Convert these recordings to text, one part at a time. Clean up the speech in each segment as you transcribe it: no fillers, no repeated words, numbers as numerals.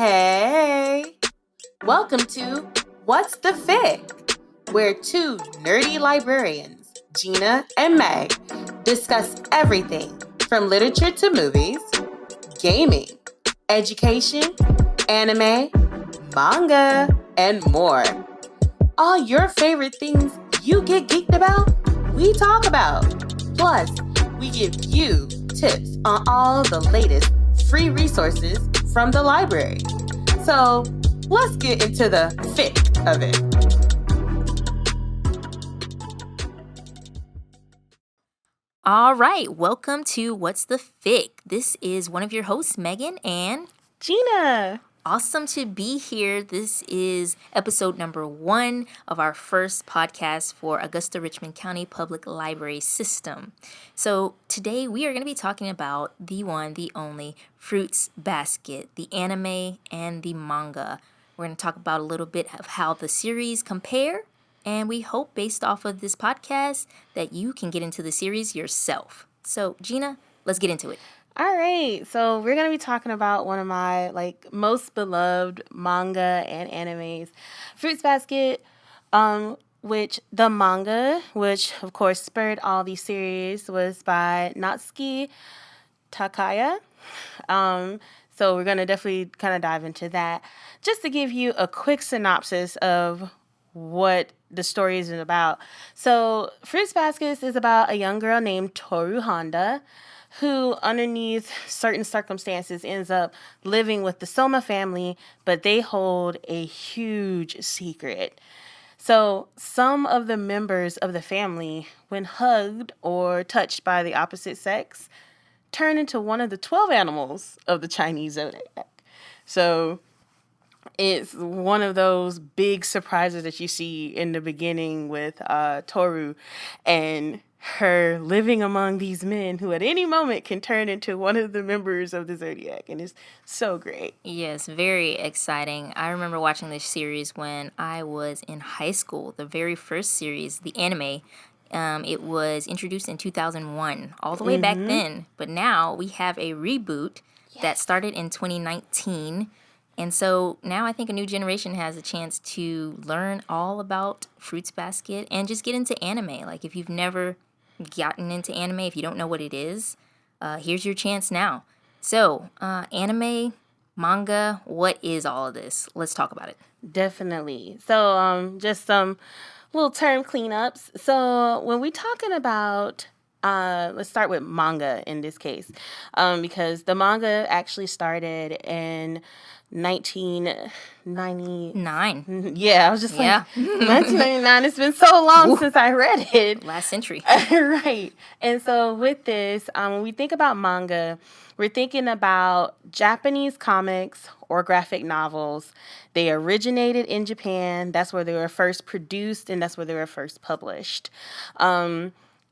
Hey! Welcome to What's the FIC? Where two nerdy librarians, Gina and Meg, discuss everything from literature to movies, gaming, education, anime, manga, and more. All your favorite things you get geeked about, we talk about. Plus, we give you tips on all the latest free resources from the library. So, let's get into the FIC of it. All right, welcome to What's the FIC? This is one of your hosts, Megan and Gina. Awesome to be here. This is episode number 1 of our first podcast for Augusta-Richmond County Public Library System. So today we are going to be talking about the one, the only Fruits Basket, the anime and the manga. We're going to talk about a little bit of how the series compare, and we hope based off of this podcast that you can get into the series yourself. So Gina, let's get into it. All right, so we're going to be talking about one of my most beloved manga and animes, Fruits Basket, which the manga, which of course spurred all these series, was by Natsuki Takaya. So we're going to definitely kind of dive into that. Just to give you a quick synopsis of what the story is about. So Fruits Basket is about a young girl named Toru Honda, who, underneath certain circumstances, ends up living with the Soma family, but they hold a huge secret. So some of the members of the family, when hugged or touched by the opposite sex, turn into one of the 12 animals of the Chinese Zodiac. So it's one of those big surprises that you see in the beginning with Toru and her living among these men who at any moment can turn into one of the members of the Zodiac. And it's so great. Yes, very exciting. I remember watching this series when I was in high school. The very first series, the anime, it was introduced in 2001, all the way back then. But now we have a reboot that started in 2019. And so now I think a new generation has a chance to learn all about Fruits Basket and just get into anime. Like if you've never gotten into anime, if you don't know what it is, here's your chance now. So anime, manga, what is all of this? Let's talk about it. Definitely. So just some little term cleanups. So when we're talking about let's start with manga in this case, because the manga actually started in 1999. Yeah, I was just 1999. It's been so long since I read it. Last century. Right. And so with this, when we think about manga, we're thinking about Japanese comics or graphic novels. They originated in Japan. That's where they were first produced, and that's where they were first published.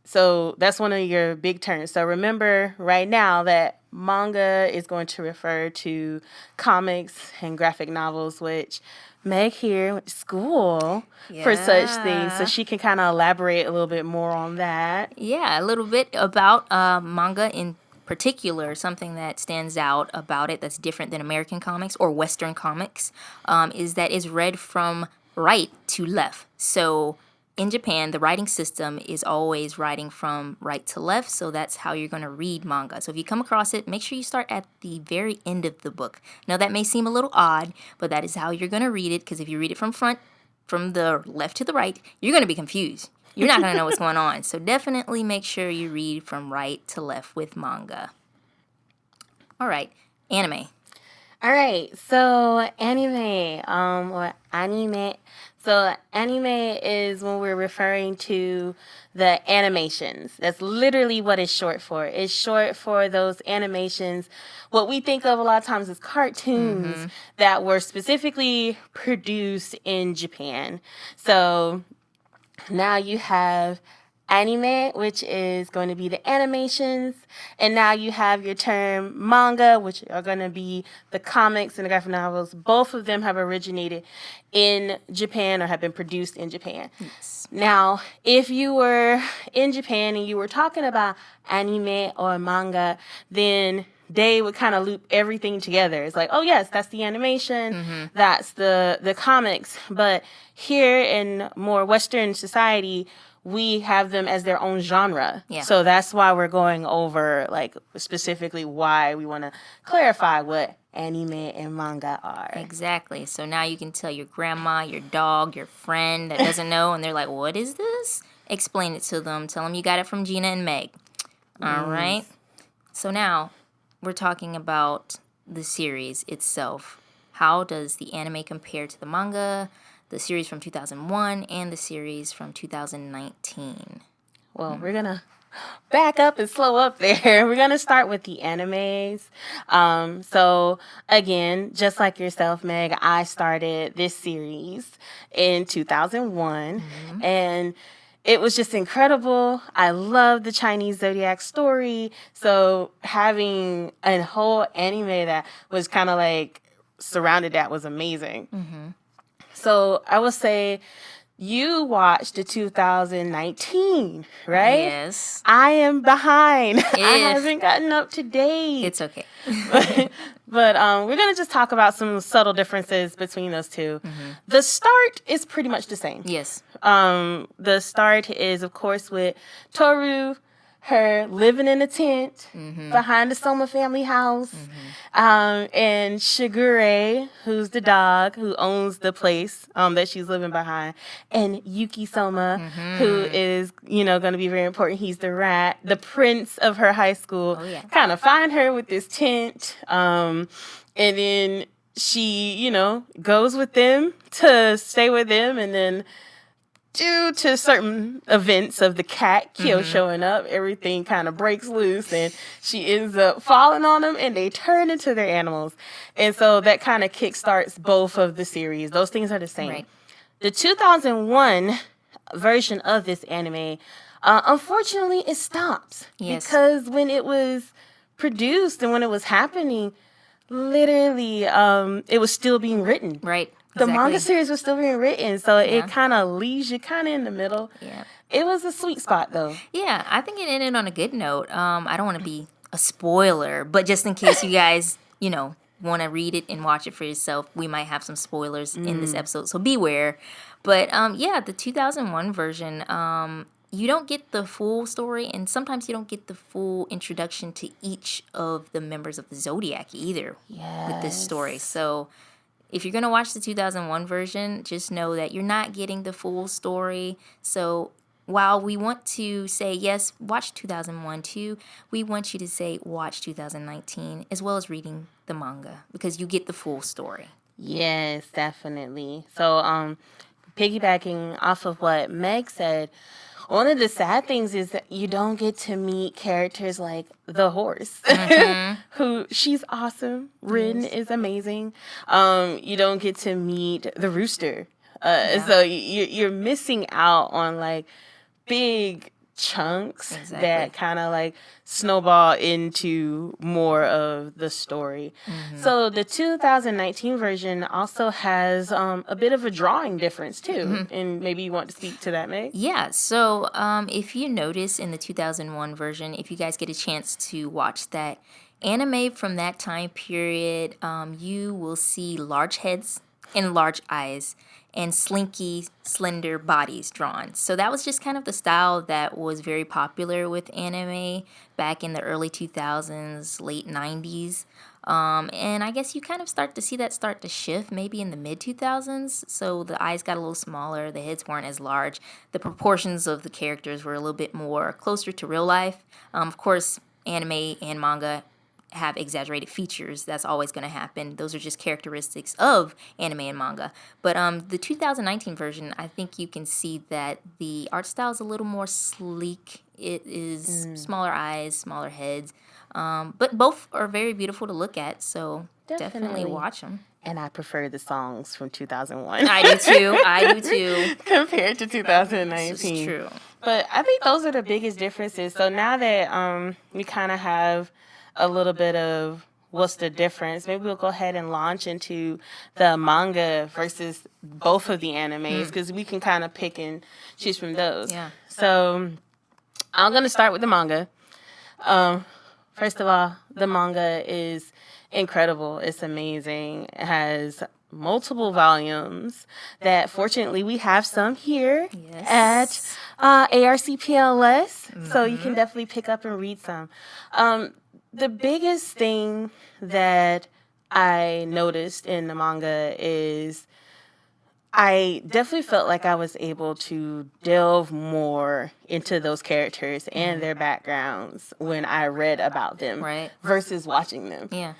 So that's one of your big terms. So remember right now that manga is going to refer to comics and graphic novels, which Meg here went to school for such things. So she can kind of elaborate a little bit more on that. Yeah, a little bit about manga in particular. Something that stands out about it that's different than American comics or Western comics is that it's read from right to left. So in Japan, the writing system is always writing from right to left, so that's how you're going to read manga. So if you come across it, make sure you start at the very end of the book. Now, that may seem a little odd, but that is how you're going to read it, because if you read it from the left to the right, you're going to be confused. You're not going to know what's going on. So definitely make sure you read from right to left with manga. All right, anime. All right, so anime, or anime. So anime is when we're referring to the animations. That's literally what it's short for. It's short for those animations, what we think of a lot of times as cartoons that were specifically produced in Japan. So now you have anime, which is going to be the animations, and now you have your term manga, which are going to be the comics and the graphic novels. Both of them have originated in Japan or have been produced in Japan. Yes. Now, if you were in Japan and you were talking about anime or manga, then they would kind of loop everything together. It's like, oh yes, that's the animation, that's the comics. But here in more Western society, we have them as their own genre. Yeah. So that's why we're going over, like, specifically why we want to clarify what anime and manga are. Exactly. So now you can tell your grandma, your dog, your friend that doesn't know, and they're like, what is this? Explain it to them. Tell them you got it from Gina and Meg. All right. So now we're talking about the series itself. How does the anime compare to the manga, the series from 2001, and the series from 2019? Well, we're going to back up and slow up there. We're going to start with the animes. So, again, just like yourself, Meg, I started this series in 2001. And it was just incredible. I love the Chinese Zodiac story. So having a whole anime that was kind of like surrounded that was amazing. So I would say you watched the 2019, right? Yes. I am behind. I haven't gotten up to date. It's okay. But we're going to just talk about some subtle differences between those two. The start is pretty much the same. Yes. The start is, of course, with Toru, her living in a tent behind the Soma family house. And Shigure, who's the dog who owns the place that she's living behind. And Yuki Soma, who is, going to be very important. He's the rat, the prince of her high school. Oh, yeah. Kind of find her with this tent. And then she, goes with them to stay with them. And then due to certain events of the cat Kyo showing up, everything kind of breaks loose and she ends up falling on them and they turn into their animals. And so that kind of kickstarts both of the series. Those things are the same. Right. The 2001 version of this anime, unfortunately, it stops. Yes. Because when it was produced and when it was happening, literally, it was still being written. Right. The Exactly. manga series was still being written, so Yeah. it kind of leaves you kind of in the middle. Yeah. It was a sweet spot, though. Yeah, I think it ended on a good note. I don't want to be a spoiler, but just in case you guys, want to read it and watch it for yourself, we might have some spoilers in this episode, so beware. But yeah, the 2001 version, you don't get the full story, and sometimes you don't get the full introduction to each of the members of the Zodiac either with this story. So if you're going to watch the 2001 version, just know that you're not getting the full story. So while we want to say, yes, watch 2001 too, we want you to say watch 2019 as well as reading the manga because you get the full story. Yes, definitely. So, piggybacking off of what Meg said, one of the sad things is that you don't get to meet characters like the horse, who she's awesome. Rin is amazing. You don't get to meet the rooster. So you're missing out on like big chunks that kind of like snowball into more of the story. So the 2019 version also has a bit of a drawing difference too. And maybe you want to speak to that, Meg? Yeah, so if you notice in the 2001 version, if you guys get a chance to watch that anime from that time period, you will see large heads and large eyes and slinky, slender bodies drawn. So that was just kind of the style that was very popular with anime back in the early 2000s, late 90s. And I guess you kind of start to see that start to shift maybe in the mid 2000s. So the eyes got a little smaller, the heads weren't as large, the proportions of the characters were a little bit more closer to real life. Of course, anime and manga have exaggerated features. That's always going to happen. Those are just characteristics of anime and manga. But the 2019 version, I think you can see that the art style is a little more sleek. It is smaller eyes, smaller heads. But both are very beautiful to look at, so definitely watch them. And I prefer the songs from 2001. I do too. Compared to 2019. This is true. But I think those are the biggest differences. So now that we kind of have a little bit of what's the difference, maybe we'll go ahead and launch into the manga versus both of the animes because we can kind of pick and choose from those. Yeah. So I'm going to start with the manga. First of all, the manga is incredible. It's amazing. It has multiple volumes that fortunately we have some here at Yes. ARCPLS. So you can definitely pick up and read some. The biggest thing that I noticed in the manga is I definitely felt like I was able to delve more into those characters and their backgrounds when I read about them Right. versus watching them. Yeah.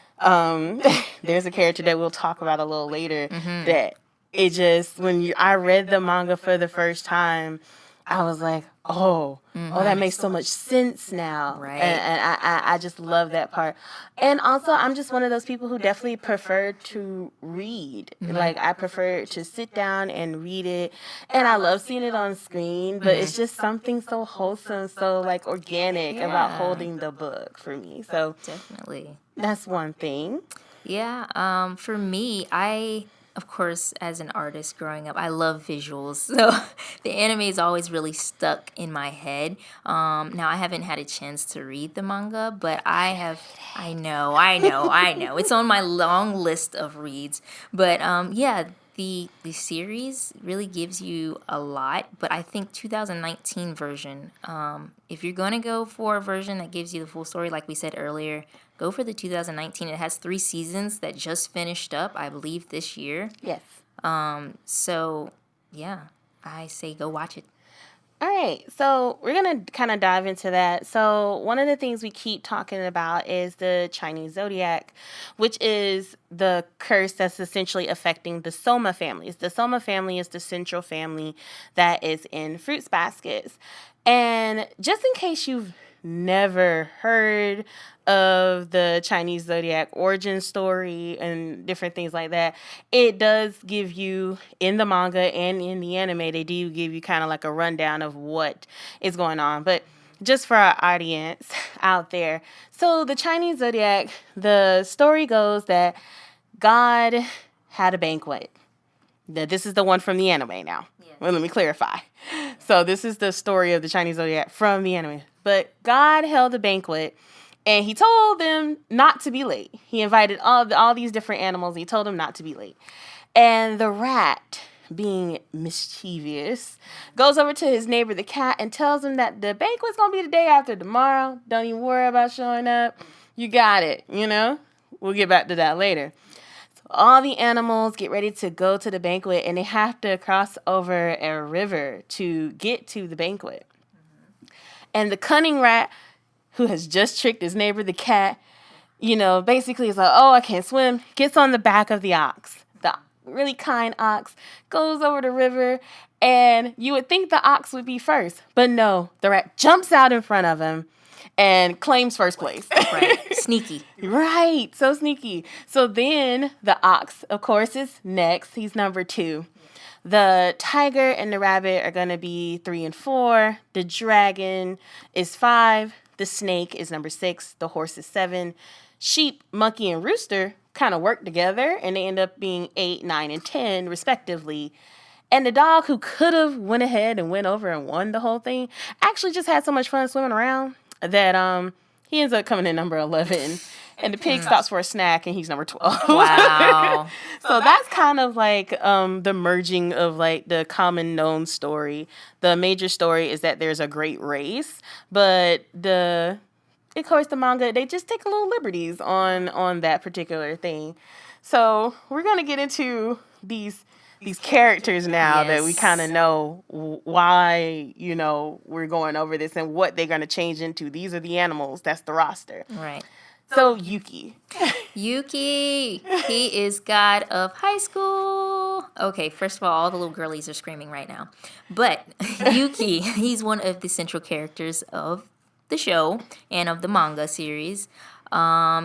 There's a character that we'll talk about a little later that it just I read the manga for the first time, I was like, oh, that makes so much sense now. Right. And I just love that part. And also, I'm just one of those people who definitely prefer to read. Like, I prefer to sit down and read it. And I love seeing it on screen, but it's just something so wholesome, so, like, organic about holding the book for me. So Definitely. that's one thing. Yeah, for me, of course, as an artist growing up, I love visuals. So the anime is always really stuck in my head. Now, I haven't had a chance to read the manga, but I have. I know. It's on my long list of reads. But yeah, the series really gives you a lot. But I think 2019 version, if you're going to go for a version that gives you the full story, like we said earlier, go for the 2019. It has 3 seasons that just finished up, I believe, this year. Yes. So, yeah, I say go watch it. All right, so we're going to kind of dive into that. So one of the things we keep talking about is the Chinese Zodiac, which is the curse that's essentially affecting the Soma families. The Soma family is the central family that is in fruits baskets. And just in case you've never heard of the Chinese Zodiac origin story and different things like that, it does give you, in the manga and in the anime, they do give you kind of like a rundown of what is going on. But just for our audience out there, so the Chinese Zodiac, the story goes that God had a banquet. This is the one from the anime now. Yeah. Well, let me clarify. So this is the story of the Chinese Zodiac from the anime. But God held a banquet, and he told them not to be late. He invited all these different animals. And he told them not to be late. And the rat, being mischievous, goes over to his neighbor, the cat, and tells him that the banquet's going to be the day after tomorrow. Don't even worry about showing up. You got it, We'll get back to that later. All the animals get ready to go to the banquet, and they have to cross over a river to get to the banquet. And the cunning rat, who has just tricked his neighbor, the cat, basically is like, oh, I can't swim, gets on the back of the ox. The really kind ox goes over the river, and you would think the ox would be first. But no, the rat jumps out in front of him and claims first place. Right. Sneaky. Right. So sneaky. So then the ox, of course, is next. He's number 2. The tiger and the rabbit are going to be 3 and 4. The dragon is 5. The snake is number 6. The horse is 7. Sheep, monkey, and rooster kind of work together, and they end up being 8, 9, and 10, respectively. And the dog, who could have went ahead and went over and won the whole thing, actually just had so much fun swimming around that he ends up coming in number 11. And the pig stops for a snack, and he's number 12. Wow. So that's kind of like the merging of like the common known story. The major story is that there's a great race, but of course, the manga, they just take a little liberties on that particular thing. So we're gonna get into these characters now that we kind of know why, we're going over this and what they're going to change into. These are the animals. That's the roster. Right. So Yuki. Yuki, he is god of high school. Okay, first of all the little girlies are screaming right now. But Yuki, he's one of the central characters of the show and of the manga series.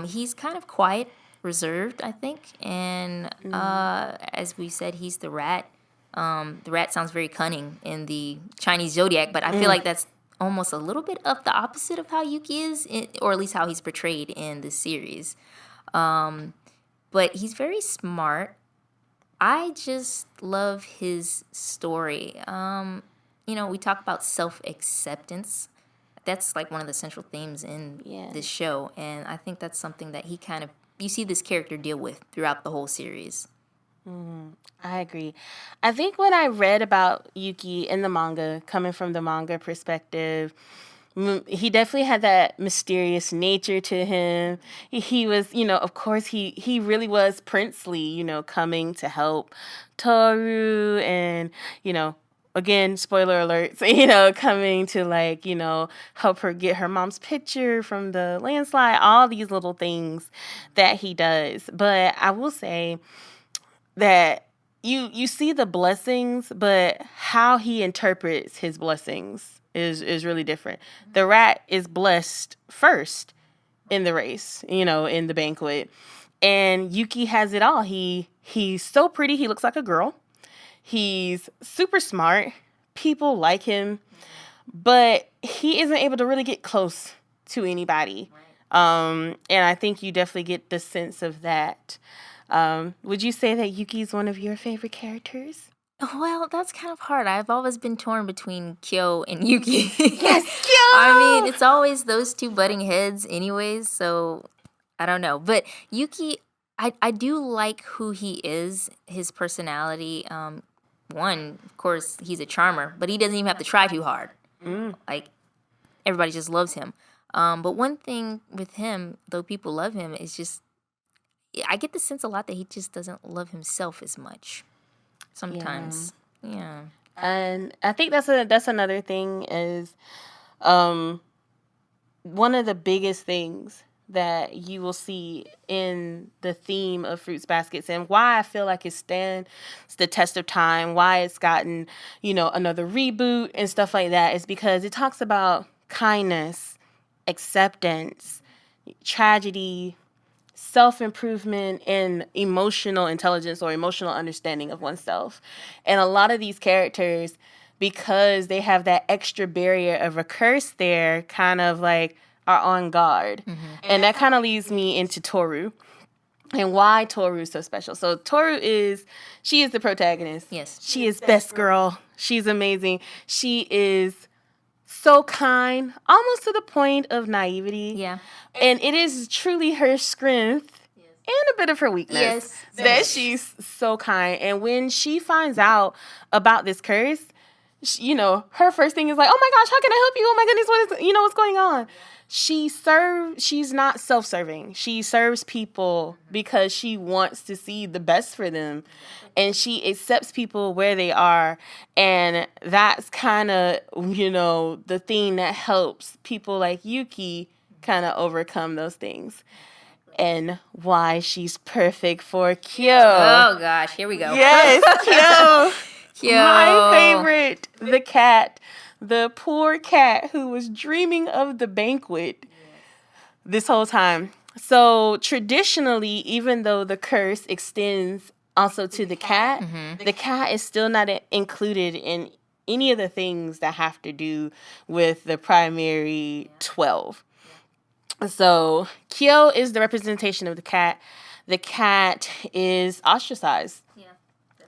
He's kind of quiet, reserved, I think. And as we said, he's the rat. The rat sounds very cunning in the Chinese Zodiac, but I feel like that's almost a little bit of the opposite of how Yuki is, or at least how he's portrayed in the series. But he's very smart. I just love his story. We talk about self-acceptance. that's like one of the central themes in this show, and I think that's something that he kind of you see this character deal with throughout the whole series. I agree. I think when I read about Yuki in the manga, coming from the manga perspective, he definitely had that mysterious nature to him. He was, of course, he really was princely, coming to help Toru and, again, spoiler alerts, coming to help her get her mom's picture from the landslide, all these little things that he does. But I will say that you see the blessings, but how he interprets his blessings is really different. The rat is blessed first in the race, in the banquet. And Yuki has it all. He's so pretty, he looks like a girl. He's super smart. People like him, but he isn't able to really get close to anybody. And I think you definitely get the sense of that. Would you say that Yuki's one of your favorite characters? Well, that's kind of hard. I've always been torn between Kyo and Yuki. Yes, Kyo! I mean, it's always those two butting heads anyways, so I don't know. But Yuki, I do like who he is, his personality. One, of course, he's a charmer, but he doesn't even have to try too hard. Like, everybody just loves him. But one thing with him, though people love him, is just I get the sense a lot that he just doesn't love himself as much. Sometimes, yeah. And I think that's another thing is, one of the biggest things that you will see in the theme of Fruits Baskets and why I feel like it stands the test of time, why it's gotten, another reboot and stuff like that is because it talks about kindness, acceptance, tragedy, self-improvement, and emotional intelligence or emotional understanding of oneself. And a lot of these characters, because they have that extra barrier of a curse there, kind of like are on guard. And that kind of leads me into Toru and why Toru is so special. So she is the protagonist. Yes. She is best girl. She's amazing. She is so kind, almost to the point of naivety. Yeah. And it is truly her strength and a bit of her weakness that she's so kind. And when she finds out about this curse, her first thing is like, oh my gosh, how can I help you? Oh my goodness, what's going on? She's not self-serving. She serves people because she wants to see the best for them. And she accepts people where they are. And that's kind of, the thing that helps people like Yuki kind of overcome those things. And why she's perfect for Kyo. Oh, gosh. Here we go. Yes, Kyo. Kyo. My favorite, the cat. The poor cat who was dreaming of the banquet this whole time. So traditionally, even though the curse extends also to the cat, the cat is still not included in any of the things that have to do with the primary 12. So Kyo is the representation of the cat. The cat is ostracized,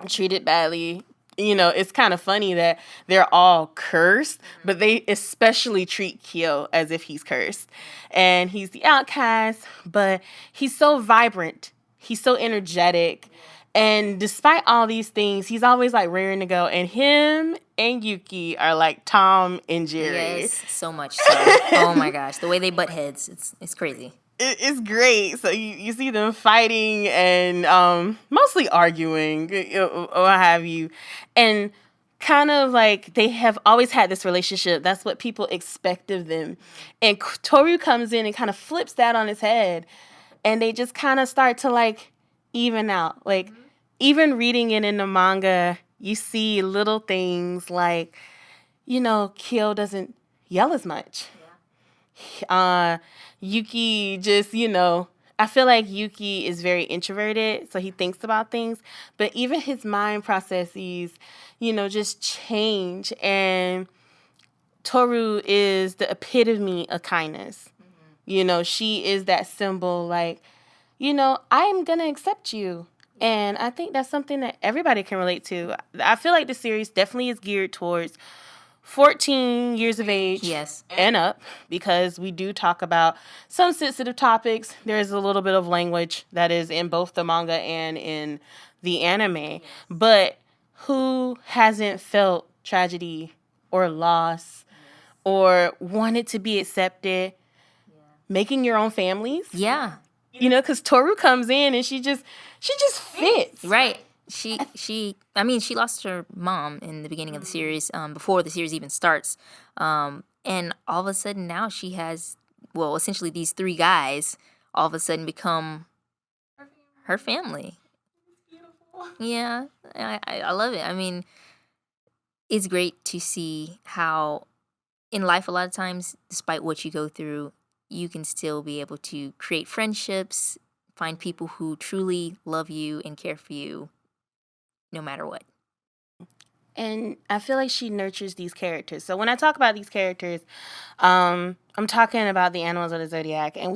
treated badly. It's kind of funny that they're all cursed, but they especially treat Kyo as if he's cursed. And he's the outcast, but he's so vibrant. He's so energetic. And despite all these things, he's always like raring to go. And him and Yuki are like Tom and Jerry. Yes, so much so. Oh my gosh, the way they butt heads, it's crazy. It's great. So you see them fighting and mostly arguing or what have you. And kind of like they have always had this relationship. That's what people expect of them. And Toru comes in and kind of flips that on his head. And they just kind of start to like even out. Like even reading it in the manga, you see little things like, Kyo doesn't yell as much. Yuki just, I feel like Yuki is very introverted, so he thinks about things, but even his mind processes, just change. And Toru is the epitome of kindness. She is that symbol like, I'm going to accept you. And I think that's something that everybody can relate to. I feel like the series definitely is geared towards 14 years of age Yes. and up, because we do talk about some sensitive topics. There's a little bit of language that is in both the manga and in the anime. But who hasn't felt tragedy or loss or wanted to be accepted? Making your own families. Yeah. You know, because Toru comes in and she just fits. Right. She lost her mom in the beginning of the series, before the series even starts. And all of a sudden now she has, well, essentially these three guys all of a sudden become her family. Yeah, I love it. I mean, it's great to see how in life a lot of times, despite what you go through, you can still be able to create friendships, find people who truly love you and care for you no matter what. And I feel like she nurtures these characters. So when I talk about these characters, I'm talking about the animals of the Zodiac. And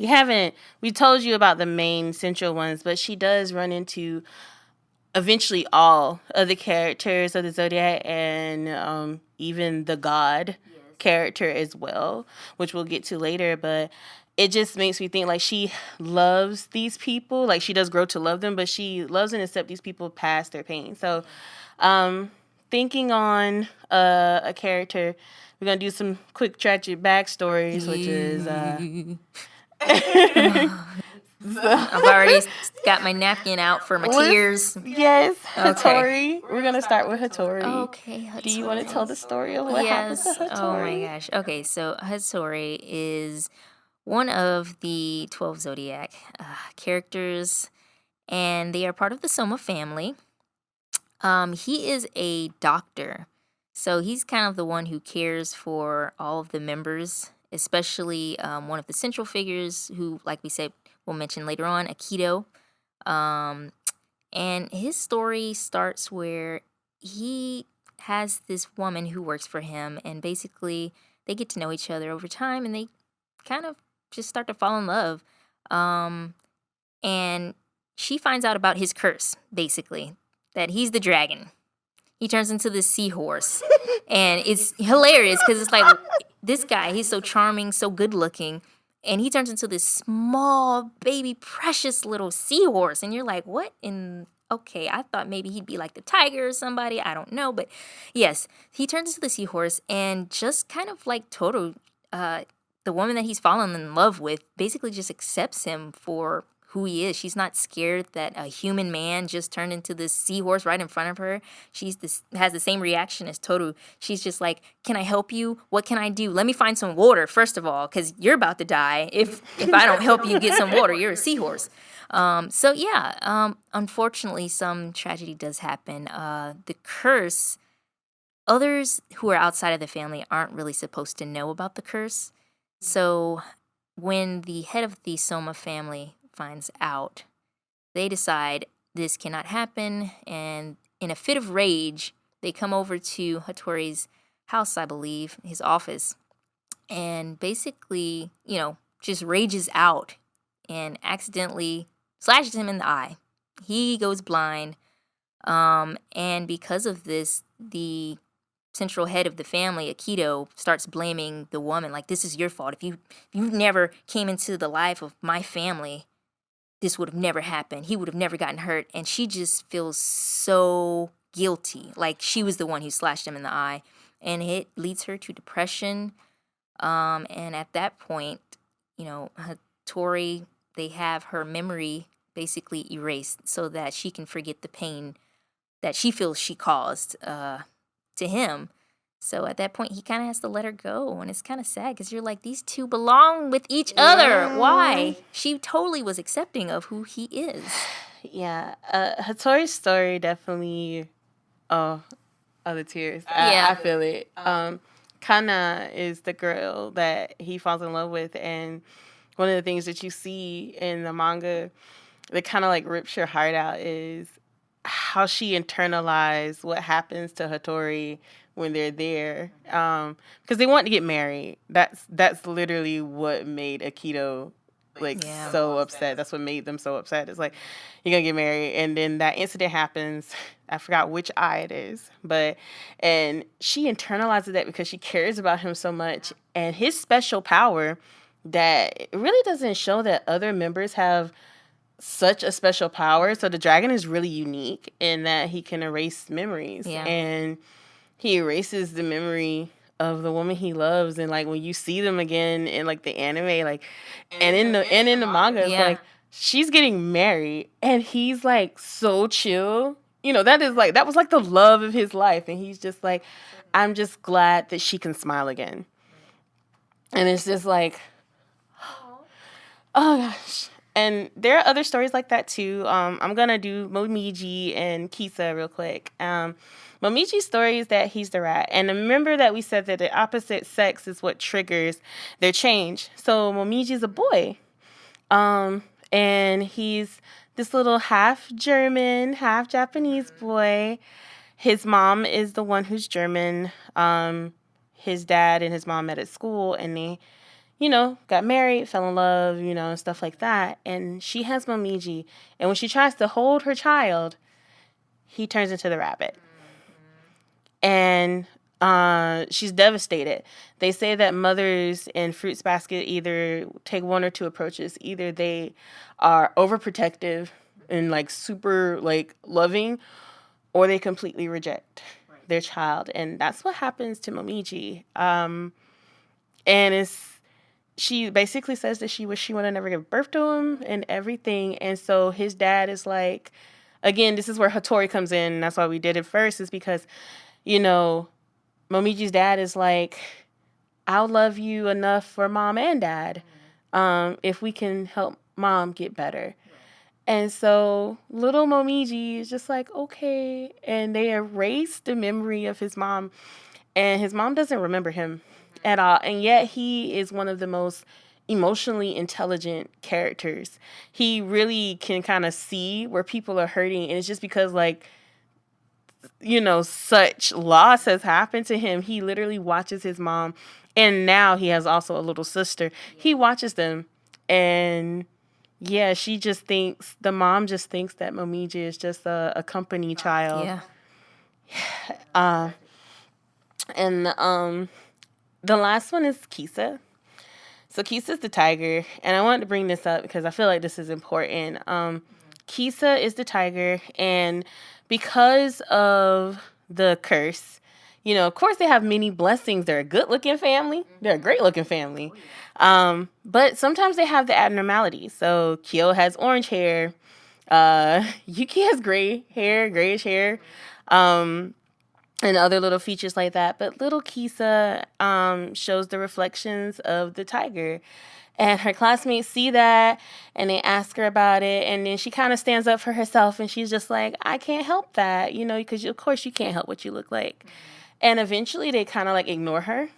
we told you about the main central ones, but she does run into eventually all of the characters of the Zodiac, and even the god character as well, which we'll get to later. But it just makes me think like she loves these people. Like she does grow to love them, but she loves and accepts these people past their pain. So thinking on a character, we're going to do some quick tragic backstories, which is... I've already got my napkin out for my tears. Yes, Hattori. We're going to start with Hattori. Okay, Hattori. Do you want to tell the story of what happened to Hattori? Oh my gosh. Okay, so Hattori is one of the 12 Zodiac characters, and they are part of the Soma family. He is a doctor, so he's kind of the one who cares for all of the members, especially one of the central figures who, like we said, we'll mention later on, Aikido. And his story starts where he has this woman who works for him, and basically they get to know each other over time, and they kind of just start to fall in love. And she finds out about his curse, basically, that he's the dragon. He turns into this seahorse. And it's hilarious because it's like, this guy, he's so charming, so good looking, and he turns into this small, baby, precious little seahorse. And you're like, what in... Okay, I thought maybe he'd be like the tiger or somebody. I don't know. But yes, he turns into the seahorse, and just kind of like Toru, the woman that he's fallen in love with, basically just accepts him for who he is. She's not scared that a human man just turned into this seahorse right in front of her. Has the same reaction as Toru. She's just like, can I help you? What can I do? Let me find some water, first of all, because you're about to die. If I don't help you get some water, you're a seahorse. Unfortunately, some tragedy does happen. The curse, others who are outside of the family aren't really supposed to know about the curse. So when the head of the Soma family finds out, they decide this cannot happen, and in a fit of rage, they come over to Hattori's house, I believe, his office, and basically, just rages out and accidentally slashes him in the eye. He goes blind, and because of this, the central head of the family, Aikido, starts blaming the woman, like, this is your fault. If you never came into the life of my family, this would have never happened. He would have never gotten hurt. And she just feels so guilty, like she was the one who slashed him in the eye. And it leads her to depression. And at that point, Hattori, they have her memory basically erased so that she can forget the pain that she feels she caused to him. So at that point, he kind of has to let her go. And it's kind of sad because you're like, these two belong with each other. Why? She totally was accepting of who he is. Yeah. Hattori's story definitely... Oh, the tears. Yeah. I feel it. Kana is the girl that he falls in love with. And one of the things that you see in the manga that kind of like rips your heart out is how she internalized what happens to Hattori when they're there, because they want to get married. That's literally what made Aikido like Yeah. so upset. That's what made them so upset. It's like, you're gonna get married, and then that incident happens. I forgot which eye it is, and she internalizes that because she cares about him so much, and his special power that it really doesn't show that other members have such a special power. So the dragon is really unique in that he can erase memories, Yeah. and he erases the memory of the woman he loves. And like when you see them again in like the anime, like and in the manga, it's Yeah. like she's getting married and he's like so chill. That was like the love of his life, and he's just like, I'm just glad that she can smile again. And it's just like, oh gosh. And there are other stories like that too. I'm gonna do Momiji and Kisa real quick. Momiji's story is that he's the rat. And remember that we said that the opposite sex is what triggers their change. So Momiji's a boy. And he's this little half German, half Japanese boy. His mom is the one who's German. His dad and his mom met at school, and they got married, fell in love, and stuff like that. And she has Momiji. And when she tries to hold her child, he turns into the rabbit. And she's devastated. They say that mothers in Fruits Basket either take one or two approaches. Either they are overprotective and like super like loving, or they completely reject their child. And that's what happens to Momiji. And she basically says that she wished she would have never given birth to him and everything. And so his dad is like, again, this is where Hattori comes in. And that's why we did it first, is because, Momiji's dad is like, I'll love you enough for mom and dad if we can help mom get better. And so little Momiji is just like, okay. And they erase the memory of his mom. And his mom doesn't remember him at all. And yet he is one of the most emotionally intelligent characters. He really can kind of see where people are hurting. And it's just because, like, such loss has happened to him. He literally watches his mom. And now he has also a little sister. He watches them. And yeah, the mom just thinks that Momiji is just a company child. Yeah. And the last one is Kisa. So Kisa's the tiger, and I wanted to bring this up because I feel like this is important. Kisa is the tiger, and because of the curse, of course they have many blessings. They're a good-looking family. They're a great-looking family. But sometimes they have the abnormalities. So Kyo has orange hair. Yuki has grayish hair. And other little features like that. But little Kisa shows the reflections of the tiger. And her classmates see that, and they ask her about it. And then she kind of stands up for herself, and she's just like, I can't help that, because of course you can't help what you look like. And eventually they kind of like ignore her.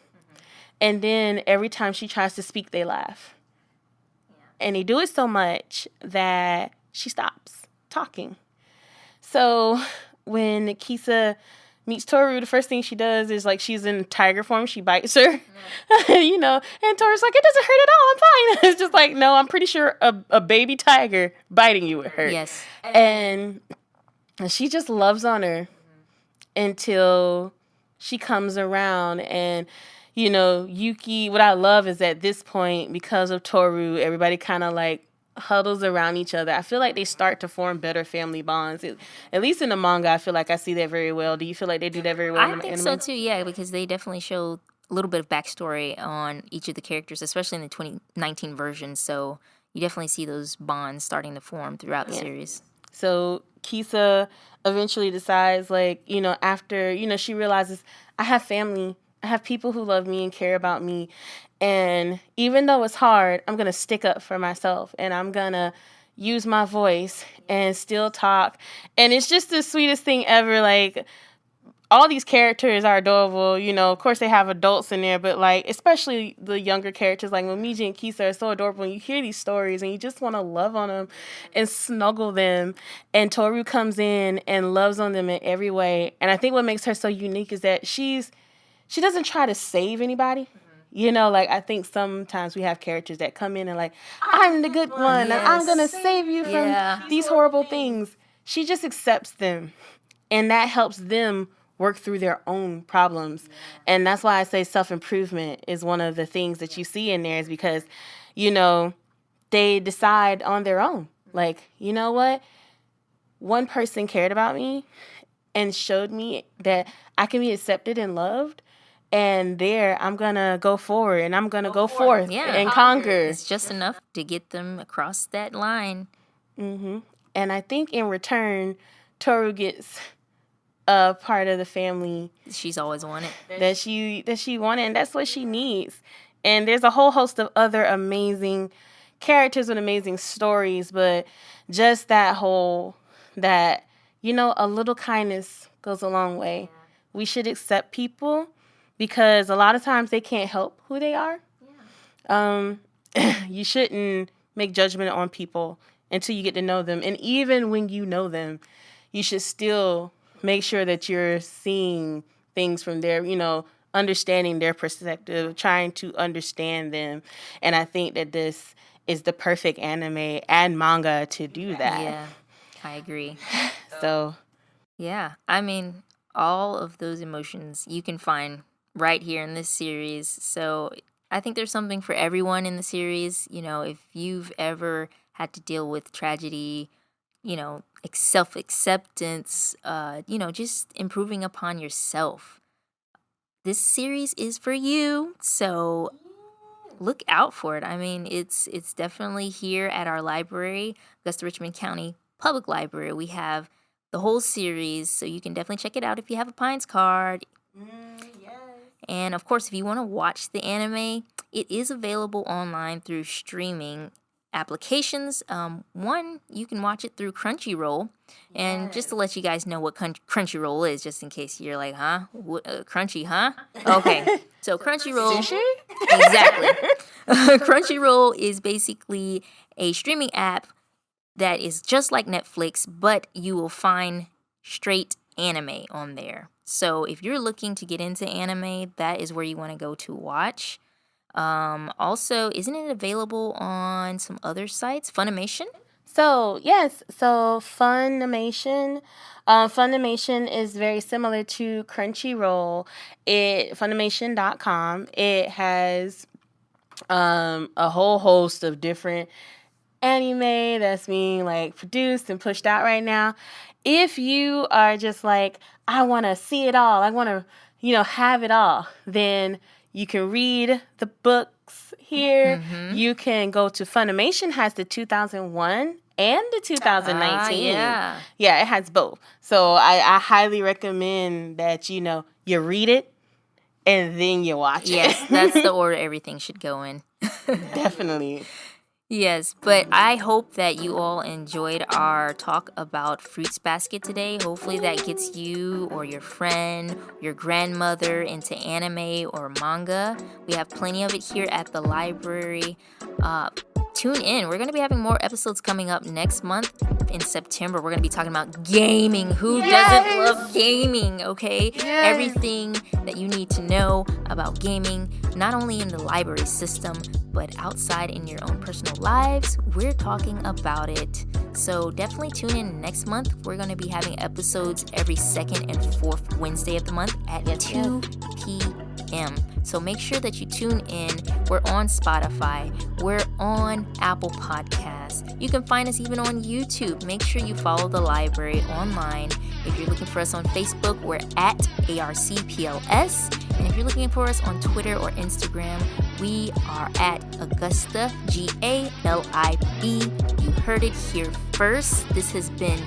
And then every time she tries to speak, they laugh. And they do it so much that she stops talking. So when Kisa meets Toru, the first thing she does is, like, she's in tiger form. She bites her, and Toru's like, it doesn't hurt at all. I'm fine. It's just like, no, I'm pretty sure a baby tiger biting you would hurt. Yes. And she just loves on her until she comes around. And, Yuki, what I love is at this point, because of Toru, everybody kind of like huddles around each other. I feel like they start to form better family bonds. At least in the manga, I feel like I see that very well. Do you feel like they do that very well in the anime? I think so too, yeah, because they definitely show a little bit of backstory on each of the characters, especially in the 2019 version. So you definitely see those bonds starting to form throughout the series. So Kisa eventually decides, like, after, she realizes, I have family. I have people who love me and care about me. And even though it's hard, I'm going to stick up for myself, and I'm going to use my voice and still talk. And it's just the sweetest thing ever. Like, all these characters are adorable. Of course they have adults in there, but like, especially the younger characters like Momiji and Kisa are so adorable. And you hear these stories and you just want to love on them and snuggle them. And Toru comes in and loves on them in every way. And I think what makes her so unique is that she doesn't try to save anybody. like I think sometimes we have characters that come in and like, I'm the good one, and I'm gonna save you from these horrible things. She just accepts them, and that helps them work through their own problems. And that's why I say self-improvement is one of the things that you see in there, is because, they decide on their own. Like, you know what? One person cared about me and showed me that I can be accepted and loved. And there, I'm going to go forward, and I'm going to go forth and conquer. It's just enough to get them across that line. Mm-hmm. And I think in return, Toru gets a part of the family she's always wanted. That she wanted, and that's what she needs. And there's a whole host of other amazing characters with amazing stories, but just a little kindness goes a long way. We should accept people, because a lot of times they can't help who they are. You shouldn't make judgment on people until you get to know them. And even when you know them, you should still make sure that you're seeing things from their, understanding their perspective, trying to understand them. And I think that this is the perfect anime and manga to do that. Yeah, I agree. So, yeah, I mean, all of those emotions you can find right here in this series. So I think there's something for everyone in the series. If you've ever had to deal with tragedy, self-acceptance, just improving upon yourself, this series is for you. So look out for it. I mean, it's definitely here at our library, Augusta-Richmond County Public Library. We have the whole series, so you can definitely check it out if you have a Pines card. Yes. And of course, if you want to watch the anime, it is available online through streaming applications. One, you can watch it through Crunchyroll. And just to let you guys know what Crunchyroll is, just in case you're like, huh? Crunchy, huh? Okay. So Crunchyroll. Exactly. Crunchyroll is basically a streaming app that is just like Netflix, but you will find straight anime on there. So if you're looking to get into anime, that is where you want to go to watch. Also, isn't it available on some other sites? Funimation? So, yes. So, Funimation. Funimation is very similar to Crunchyroll. Funimation.com. It has a whole host of different anime that's being produced and pushed out right now. If you are just like, I want to see it all, I want to, have it all, then you can read the books here. Mm-hmm. You can go to Funimation, has the 2001 and the 2019. Yeah, it has both. So I highly recommend that, you read it and then you watch it. Yes, that's the order everything should go in. Definitely. Yes, but I hope that you all enjoyed our talk about Fruits Basket today. Hopefully that gets you or your friend, your grandmother into anime or manga. We have plenty of it here at the library. Tune in. We're going to be having more episodes coming up next month in September. We're going to be talking about gaming. Who doesn't love gaming, okay? Yes. Everything that you need to know about gaming, not only in the library system, but outside in your own personal lives. We're talking about it. So definitely tune in next month. We're going to be having episodes every second and fourth Wednesday of the month at 2 p.m. So make sure that you tune in. We're on Spotify. We're on Apple Podcasts. You can find us even on YouTube. Make sure you follow the library online. If you're looking for us on Facebook, we're at ARCPLS. And if you're looking for us on Twitter or Instagram, we are at Augusta, GALIB. You heard it here first. This has been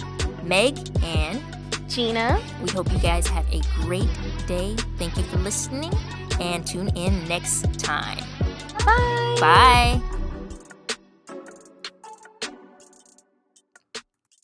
Meg and Gina. We hope you guys have a great day. Thank you for listening and tune in next time. Bye. Bye.